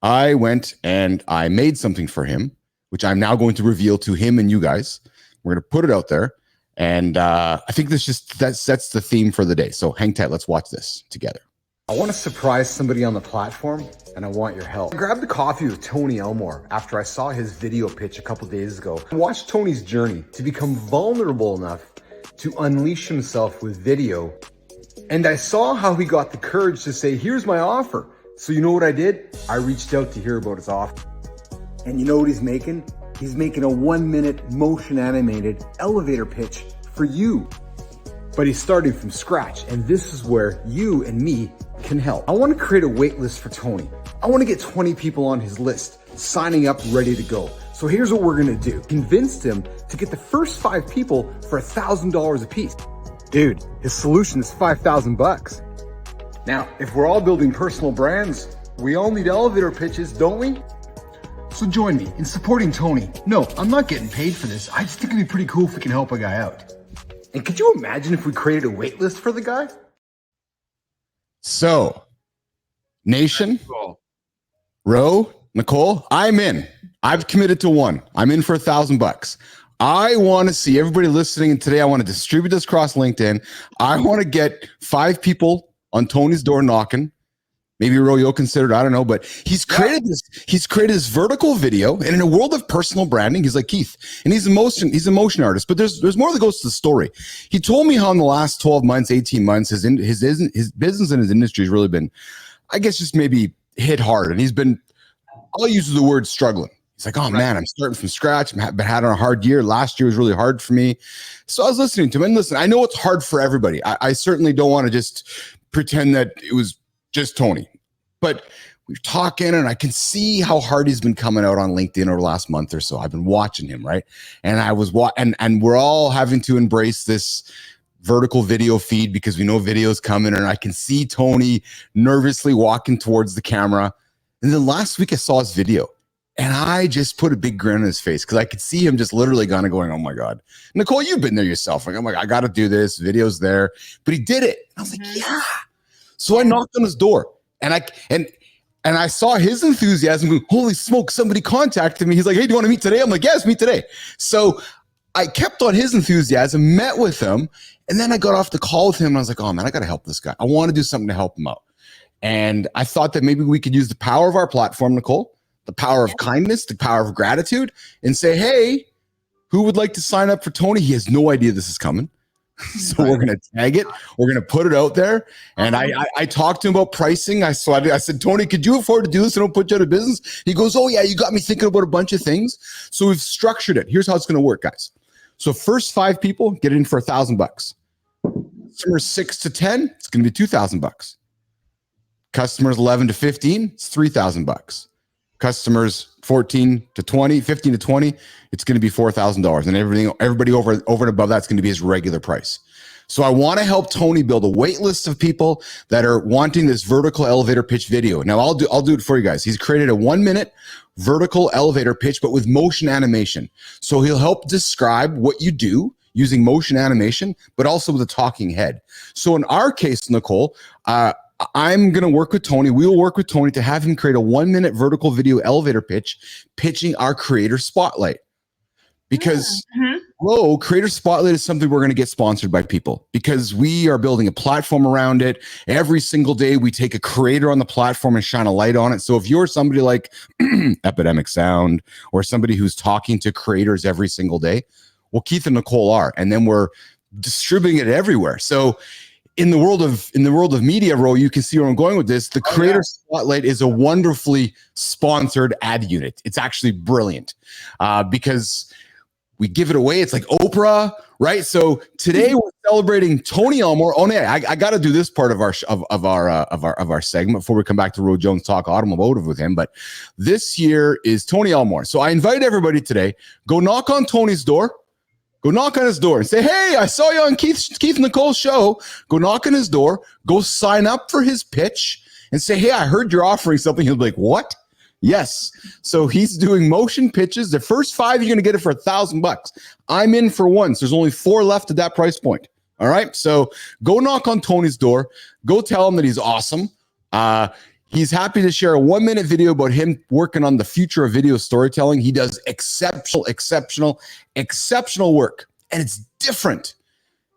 I went and I made something for him, which I'm now going to reveal to him and you guys. We're going to put it out there. And I think that sets the theme for the day. So hang tight. Let's watch this together. I want to surprise somebody on the platform, and I want your help. I grabbed a coffee with Tony Elmore after I saw his video pitch a couple days ago. I watched Tony's journey to become vulnerable enough to unleash himself with video. And I saw how he got the courage to say, here's my offer. So you know what I did? I reached out to hear about his offer. And you know what he's making? He's making a 1-minute motion animated elevator pitch for you. But he's starting from scratch, and this is where you and me can help. I want to create a wait list for Tony. I want to get 20 people on his list, signing up, ready to go. So here's what we're going to do. Convince him to get the first 5 people for $1,000 a piece. Dude, his solution is $5,000. Now, if we're all building personal brands, we all need elevator pitches, don't we? So join me in supporting Tony. No, I'm not getting paid for this. I just think it'd be pretty cool if we can help a guy out. And could you imagine if we created a wait list for the guy? So, Nation, Cool. Roe, Nicole, I'm in. I've committed to one. I'm in for $1,000. I want to see everybody listening today. I want to distribute this across LinkedIn. I want to get 5 people on Tony's door knocking. Maybe Rojo considered, I don't know, but he's created this vertical video, and in a world of personal branding, he's like Keith, and he's a motion artist, but there's more that goes to the story. He told me how in the last 12 months, 18 months, his business and his industry has really been, I guess, just maybe hit hard, and he's been, I'll use the word struggling. He's like, oh man, I'm starting from scratch. I've been having a hard year. Last year was really hard for me. So I was listening to him, and listen, I know it's hard for everybody. I certainly don't want to just pretend that it was just Tony, but we're talking, and I can see how hard he's been coming out on LinkedIn over the last month or so. I've been watching him, right? And I was and we're all having to embrace this vertical video feed because we know video's coming, and I can see Tony nervously walking towards the camera. And then last week I saw his video, and I just put a big grin on his face because I could see him just literally kind of going, oh my God. Nicole, you've been there yourself. Like, I'm like, I got to do this. Video's there. But he did it. And I was like, yeah. So I knocked on his door, and I saw his enthusiasm going, holy smoke, somebody contacted me. He's like, hey, do you want to meet today? I'm like, yes, meet today. So I kept on his enthusiasm, met with him, and then I got off the call with him, and I was like, oh man, I got to help this guy. I want to do something to help him out. And I thought that maybe we could use the power of our platform, Nicole, the power of kindness, the power of gratitude, and say, hey, who would like to sign up for Tony? He has no idea this is coming. So we're going to tag it. We're going to put it out there. And I talked to him about pricing. I said, Tony, could you afford to do this? I don't put you out of business. He goes, oh yeah, you got me thinking about a bunch of things. So we've structured it. Here's how it's going to work, guys. So first 5 people get in for $1,000. Customers 6 to 10, it's going to be $2,000. Customers 11 to 15, it's $3,000. Customers 14 to 20, 15 to 20, it's going to be $4,000. And everybody over and above that's going to be his regular price. So I want to help Tony build a wait list of people that are wanting this vertical elevator pitch video. Now I'll do it for you guys. He's created a 1-minute vertical elevator pitch, but with motion animation. So he'll help describe what you do using motion animation, but also with a talking head. So in our case, Nicole, I'm going to work with Tony. We will work with Tony to have him create a 1-minute vertical video elevator pitch, pitching our creator spotlight. Because Creator Spotlight is something we're going to get sponsored by people because we are building a platform around it. Every single day we take a creator on the platform and shine a light on it. So if you're somebody like Epidemic Sound or somebody who's talking to creators every single day, well, Keith and Nicole are, and then we're distributing it everywhere. So in the world of media, Ro, you can see where I'm going with this. The Creator Spotlight is a wonderfully sponsored ad unit. It's actually brilliant because we give it away. It's like Oprah, right? So today we're celebrating Tony Elmore. Oh, yeah, I got to do this part of our segment before we come back to Roe Jones Talk Automotive with him. But this year is Tony Elmore. So I invite everybody today, go knock on Tony's door. Go knock on his door and say, hey, I saw you on Keith and Nicole's show. Go knock on his door. Go sign up for his pitch and say, hey, I heard you're offering something. He'll be like, what? Yes. So he's doing motion pitches. The first 5, you're going to get it for $1,000. I'm in for one. So there's only 4 left at that price point. All right. So go knock on Tony's door. Go tell him that he's awesome. He's happy to share a 1-minute video about him working on the future of video storytelling. He does exceptional work, and it's different.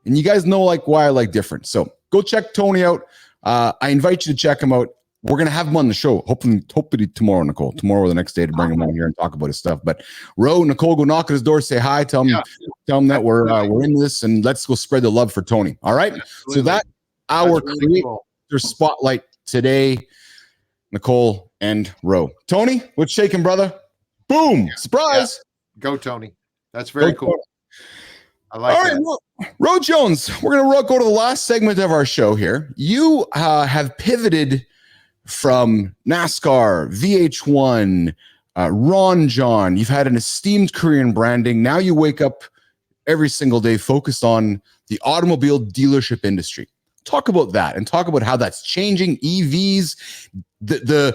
And you guys know like why I like different. So go check Tony out. I invite you to check him out. We're going to have him on the show. Hopefully tomorrow, Nicole. Tomorrow or the next day to bring him on here and talk about his stuff. But Roe, Nicole, go knock at his door, say hi, tell him that we're in this, and let's go spread the love for Tony. All right. Absolutely. So that our really creator spotlight today, Nicole and Roe. Tony, what's shaking, brother? Boom! Surprise! Yeah. Go, Tony. That's very cool. I like that. All right, Roe Jones. We're gonna go to the last segment of our show here. You have pivoted from NASCAR, VH1, Ron Jon. You've had an esteemed career in branding. Now you wake up every single day focused on the automobile dealership industry. Talk about that and talk about how that's changing. EVs, the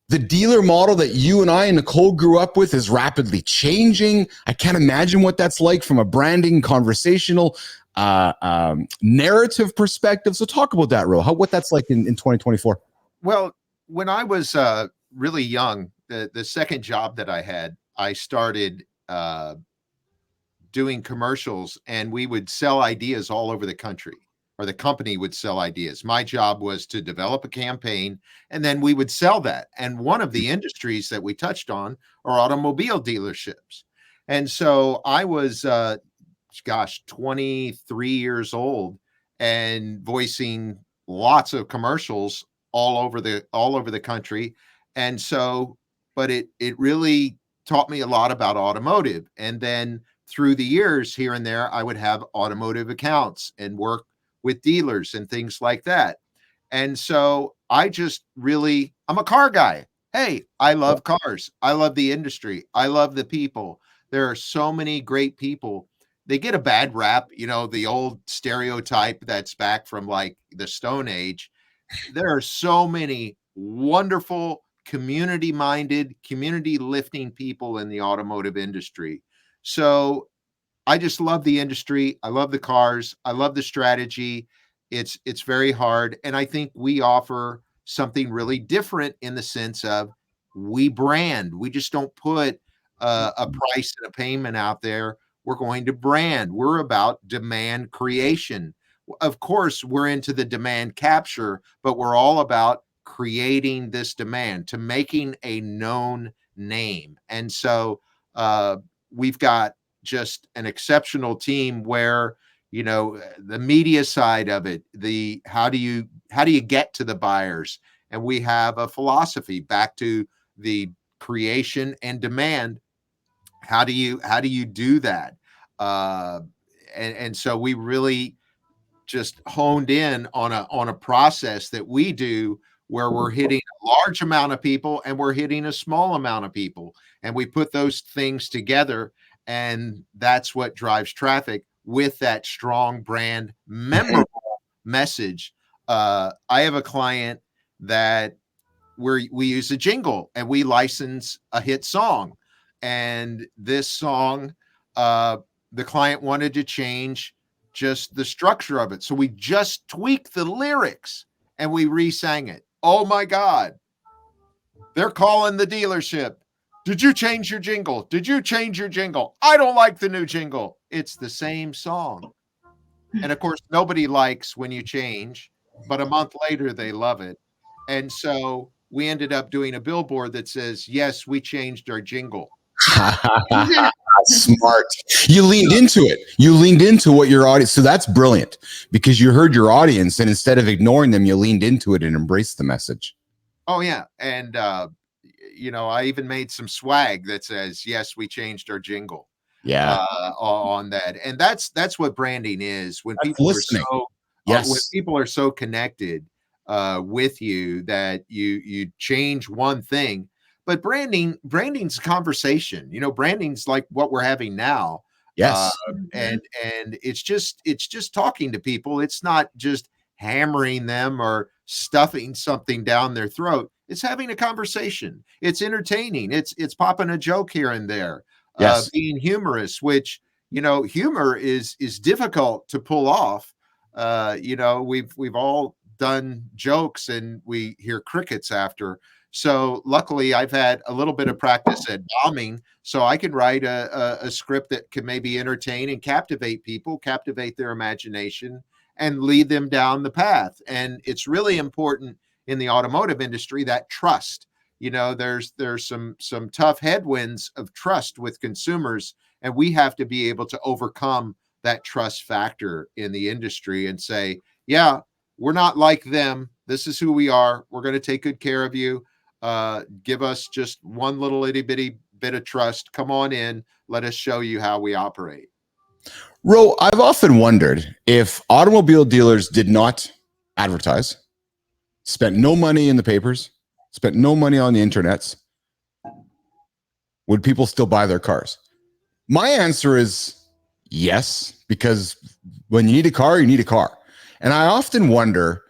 dealer model that you and I and Nicole grew up with is rapidly changing. I can't imagine what that's like from a branding, conversational, narrative perspective. So talk about that, Ro, what that's like in 2024. Well, when I was really young, the second job that I had, I started doing commercials, and we would sell ideas all over the country, or the company would sell ideas. My job was to develop a campaign, and then we would sell that. And one of the industries that we touched on are automobile dealerships. And so I was, 23 years old and voicing lots of commercials all over the country. And so, but it really taught me a lot about automotive. And then through the years here and there, I would have automotive accounts and work with dealers and things like that. And so I just really, I'm a car guy. Hey, I love cars. I love the industry. I love the people. There are so many great people. They get a bad rap, the old stereotype that's back from like the Stone Age. There are so many wonderful, community-minded, community-lifting people in the automotive industry. So I just love the industry. I love the cars. I love the strategy. It's very hard. And I think we offer something really different in the sense of we brand. We just don't put a price and a payment out there. We're going to brand. We're about demand creation. Of course, we're into the demand capture, but we're all about creating this demand, to making a known name. And so we've got just an exceptional team where, the media side of it, how do you get to the buyers? And we have a philosophy back to the creation and demand. How do you do that? And so we really just honed in on a process that we do where we're hitting a large amount of people and we're hitting a small amount of people. And we put those things together, and that's what drives traffic with that strong brand, memorable message. I have a client that we use a jingle and we license a hit song. And this song, the client wanted to change just the structure of it. So we just tweaked the lyrics and we re-sang it. Oh my God. They're calling the dealership. Did you change your jingle? Did you change your jingle? I don't like the new jingle. It's the same song. And of course, nobody likes when you change, but a month later, they love it. And so we ended up doing a billboard that says, yes, we changed our jingle. Smart. You leaned into it. You leaned into what your audience. So that's brilliant because you heard your audience, and instead of ignoring them, you leaned into it and embraced the message. Oh yeah. And, I even made some swag that says, yes, we changed our jingle. Yeah. On that. And that's what branding is. When people listening. when people are so connected with you that you change one thing. But branding's conversation. Branding's like what we're having now. Yes. And it's just talking to people. It's not just hammering them or stuffing something down their throat. It's having a conversation. It's entertaining. It's popping a joke here and there. Yes. Being humorous, which humor is difficult to pull off. We've all done jokes and we hear crickets after. So luckily I've had a little bit of practice at bombing, so I can write a script that can maybe entertain and captivate people, captivate their imagination, and lead them down the path. And it's really important in the automotive industry, that trust. There's some tough headwinds of trust with consumers, and we have to be able to overcome that trust factor in the industry and say, yeah, we're not like them. This is who we are. We're going to take good care of you. Give us just one little itty bitty bit of trust. Come on in. Let us show you how we operate. Ro, I've often wondered if automobile dealers did not advertise, spent no money in the papers, spent no money on the internets, would people still buy their cars? My answer is yes, because when you need a car, you need a car. And I often wonder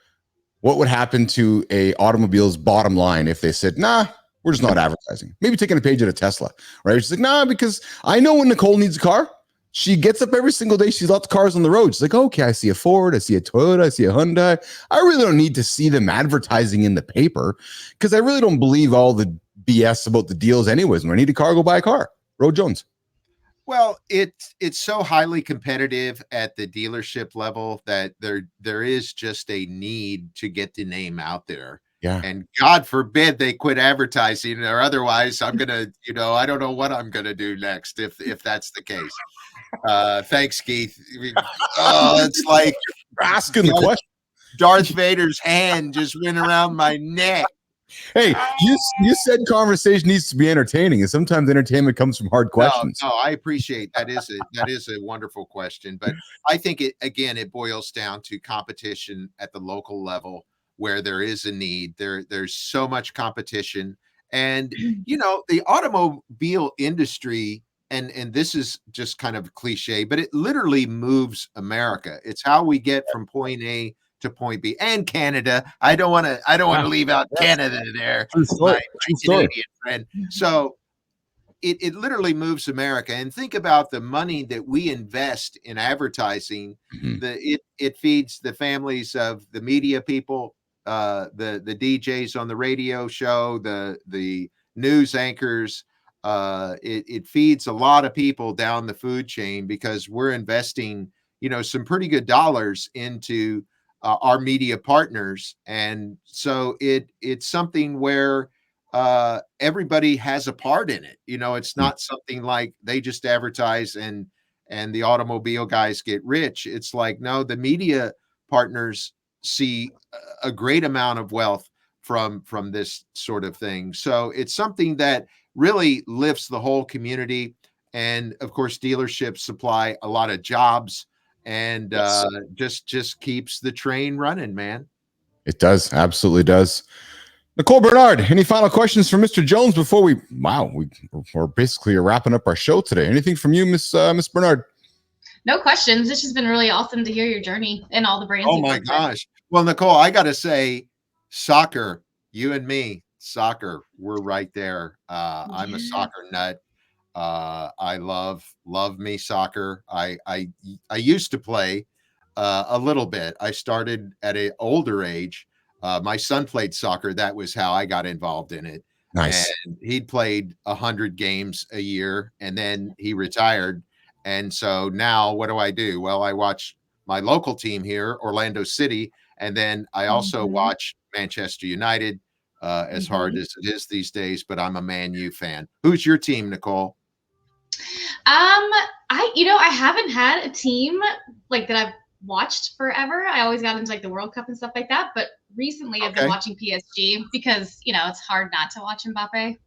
what would happen to a automobile's bottom line if they said, nah, we're just not advertising. Maybe taking a page at a Tesla, right? She's like, nah, because I know when Nicole needs a car, she gets up every single day. She's lots of cars on the road. She's like, okay, I see a Ford, I see a Toyota, I see a Hyundai. I really don't need to see them advertising in the paper because I really don't believe all the BS about the deals anyways. When I need a car, go buy a car. Rowe Jones. Well, it's so highly competitive at the dealership level that there is just a need to get the name out there. Yeah. And God forbid they quit advertising, or otherwise I'm gonna, I don't know what I'm gonna do next if that's the case. Thanks, Keith. It's like asking the question. Darth Vader's hand just went around my neck. Hey, you said conversation needs to be entertaining, and sometimes entertainment comes from hard questions. No, I appreciate that. That is a wonderful question, but I think it boils down to competition at the local level where there is a need. There's so much competition, and the automobile industry, and this is just kind of cliche, but it literally moves America. It's how we get from point A to point B, and Canada. I don't want to leave out Canada there. My Canadian friend. So it literally moves America. And think about the money that we invest in advertising. Mm-hmm. It feeds the families of the media people, the DJs on the radio show, the news anchors. It feeds a lot of people down the food chain because we're investing, some pretty good dollars into our media partners. And so it's something where everybody has a part in it. It's not something like they just advertise and the automobile guys get rich. It's like, no, the media partners see a great amount of wealth from this sort of thing. So it's something that really lifts the whole community. And of course, dealerships supply a lot of jobs, and just keeps the train running, man. It does, absolutely does. Nicole Bernard, any final questions for Mr. Jones before we're basically wrapping up our show today? Anything from you, Miss Bernard? No questions. It's just been really awesome to hear your journey and all the brands. Oh my gosh. Well, Nicole, I got to say, soccer, you and me, soccer, we're right there. I'm a soccer nut. I love me soccer. I used to play a little bit. I started at an older age. My son played soccer. That was how I got involved in it. Nice. And he'd played 100 games a year, and then he retired. And so now what do? Well, I watch my local team here, Orlando City, and then I also watch Manchester United, as hard as it is these days, but I'm a Man U fan. Who's your team, Nicole? I haven't had a team like that I've watched forever. I always got into like the World Cup and stuff like that, but recently I've been watching PSG because it's hard not to watch Mbappe.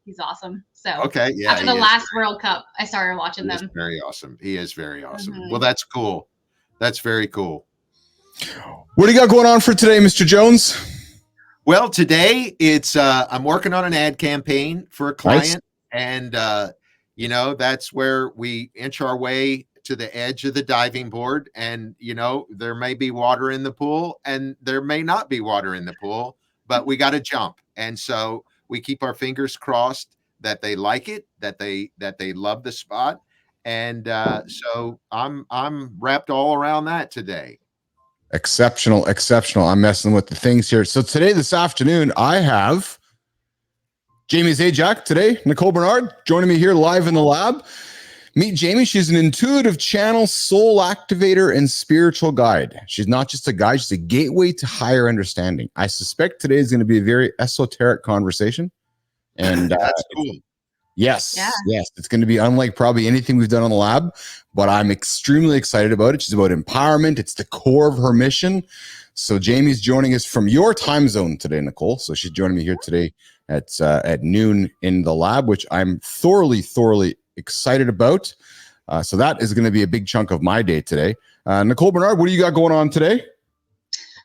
He's awesome. So after the last World Cup, I started watching them. Very awesome. He is very awesome. Well, that's cool. That's very cool. What do you got going on for today, Mr. Jones? Well, today it's I'm working on an ad campaign for a client. Nice. And that's where we inch our way to the edge of the diving board. And there may be water in the pool and there may not be water in the pool, but we got to jump. And so we keep our fingers crossed that they like it, that they love the spot. And so I'm wrapped all around that today. Exceptional. I'm messing with the things here. So today, this afternoon, I have Jamie Zajac today, Nicole Bernard joining me here live in the lab. Meet Jamie. She's an intuitive channel, soul activator, and spiritual guide. She's not just a guide, she's a gateway to higher understanding. I suspect today is going to be a very esoteric conversation. And that's cool. Yes. It's going to be unlike probably anything we've done on the lab, but I'm extremely excited about it. She's about empowerment. It's the core of her mission. So Jamie's joining us from your time zone today, Nicole. So she's joining me here today at noon in the lab, which I'm thoroughly excited about. So that is going to be a big chunk of my day today. Nicole Bernard, what do you got going on today?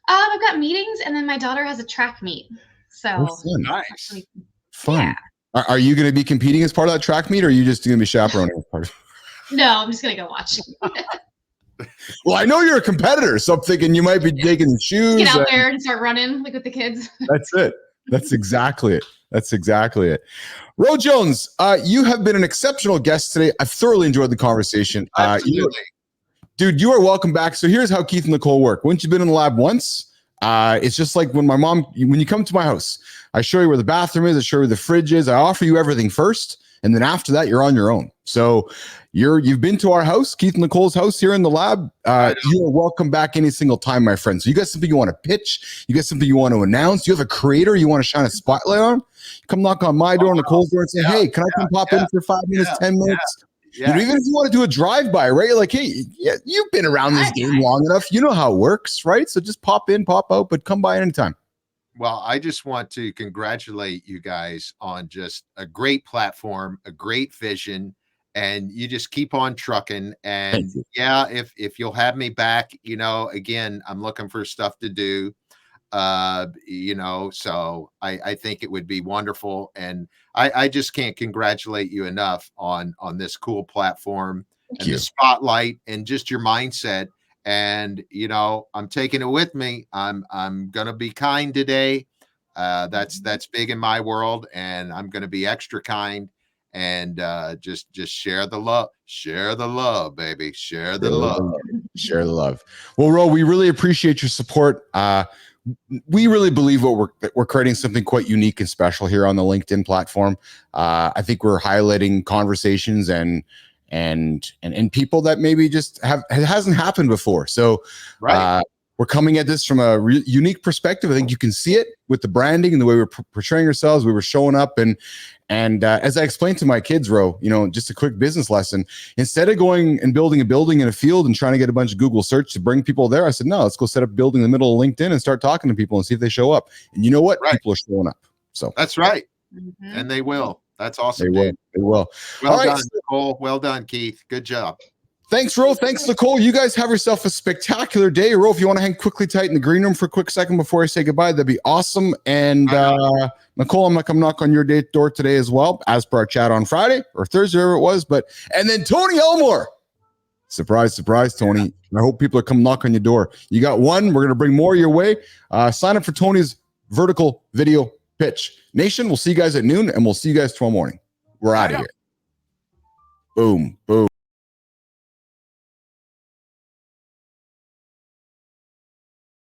I've got meetings, and then my daughter has a track meet. So fun. Nice. Fun. Yeah. Are you going to be competing as part of that track meet, or are you just going to be chaperoning as part of it? No, I'm just going to go watch. Well, I know you're a competitor, so I'm thinking you might be taking shoes. Get out there and start running like with the kids. That's it. That's exactly it. Rowe Jones, you have been an exceptional guest today. I've thoroughly enjoyed the conversation. Absolutely. Dude, you are welcome back. So here's how Keith and Nicole work. Once you've been in the lab once, it's just like when you come to my house, I show you where the bathroom is, I show you where the fridge is, I offer you everything first, and then after that, you're on your own. So you've been to our house, Keith and Nicole's house here in the lab. You are welcome back any single time, my friend. So you got something you want to pitch, you got something you want to announce, you have a creator you want to shine a spotlight on, come knock on my door, Nicole's door, and say, hey, can I come pop in for 5 minutes, 10 minutes? Yeah. You know, even if you want to do a drive-by, right? You're like, hey, you've been around this game long enough. You know how it works, right? So just pop in, pop out, but come by anytime. Well, I just want to congratulate you guys on just a great platform, a great vision, and you just keep on trucking. And yeah, if you'll have me back, again, I'm looking for stuff to do. So I think it would be wonderful. And I just can't congratulate you enough on this cool platform and the spotlight and just your mindset. And, I'm taking it with me. I'm going to be kind today. That's big in my world, and I'm going to be extra kind and just share the love, baby. Share the love. Well, Ro, we really appreciate your support. We really believe that we're creating something quite unique and special here on the LinkedIn platform. I think we're highlighting conversations and people that maybe just it hasn't happened before. So we're coming at this from a unique perspective. I think you can see it with the branding and the way we're portraying ourselves. We were showing up and as I explained to my kids, Ro, just a quick business lesson. Instead of going and building a building in a field and trying to get a bunch of Google search to bring people there, I said, no, let's go set up a building in the middle of LinkedIn and start talking to people and see if they show up. And you know what? People are showing up. So that's right. Mm-hmm. And they will. That's awesome. They will. Well done, Nicole. Well done, Keith. Good job. Thanks, Ro. Thanks, Nicole. You guys have yourself a spectacular day. Ro, if you want to hang quickly tight in the green room for a quick second before I say goodbye, that'd be awesome. And Nicole, I'm going to come knock on your door today as well, as per our chat on Friday or Thursday, whatever it was. And then Tony Elmore. Surprise, Tony. I hope people are come knock on your door. You got one. We're going to bring more your way. Sign up for Tony's vertical video pitch. Nation, we'll see you guys at noon, and we'll see you guys tomorrow morning. We're out of here. Boom.